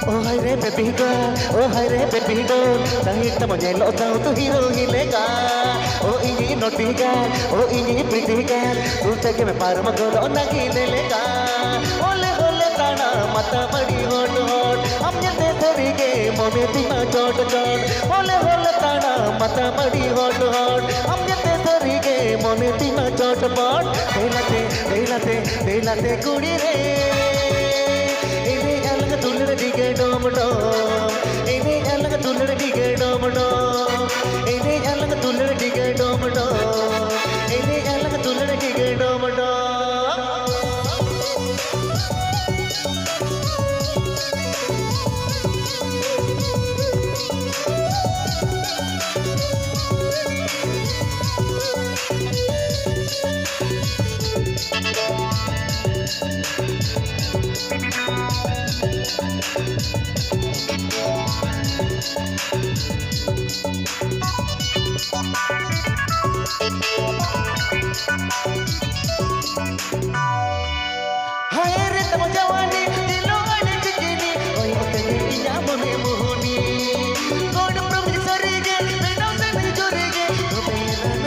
Oh hi re baby girl, oh hi re baby doll, tahit mujhe lota tu hero hilega. Oh ini naughty girl, oh ini pretty girl, tu take me par magolo nagi delega. Ole ole tana mata badi hot hot, hum jate tharige mone tima chot chot. Ole ole tana mata badi hot hot, hum jate tharige mone tima chot chot. Delate delate delate kudi re. तुलड़ दिगे डोम डोम इने अलग तुलड़ दिगे डोम डोम इने अलग तुलड़ दिगे डोम डोम इने अलग तुलड़ दिगे डोम डोम हाय रे तम जवानी दिलो अने चिकनी ओय ओतने इया मने मोहनी गोड प्रभु सरीगे बेडो से नहीं जोरेगे तो बेरा न तेरे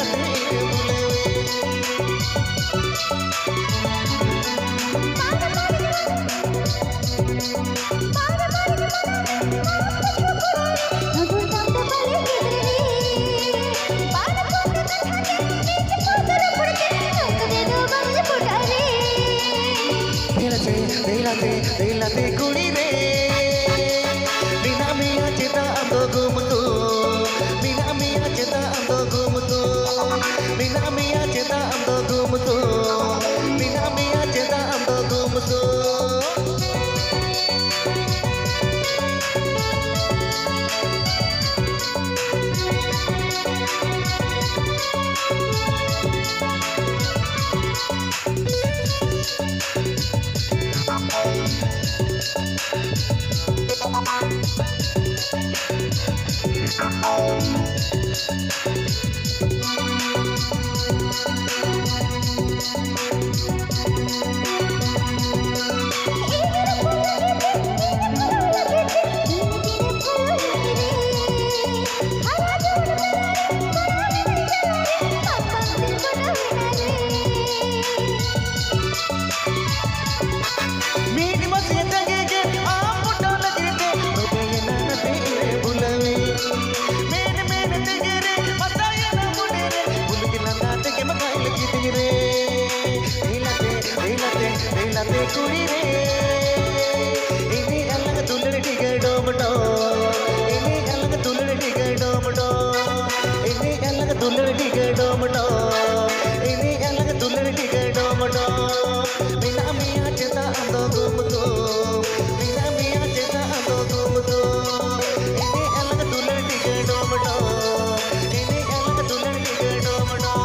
बुलवे दिलते कुड़ी रे बिना मिया चिता अंदो घूमतो बिना मिया चिता अंदो घूमतो बिना मिया चिता अंदो घूमतो बिना मिया चिता अंदो घूमतो दिलते कुड़ी रे इने अलग तुलड़ दिगे डोम डोम इने अलग तुलड़ दिगे डोम डोम इने अलग तुलड़ दिगे डोम डोम इने अलग तुलड़ दिगे डोम डोम बिना मिया चिता अंदो घूमतो बिना मिया चिता अंदो घूमतो इने अलग तुलड़ दिगे डोम डोम इने अलग तुलड़ दिगे डोम डोम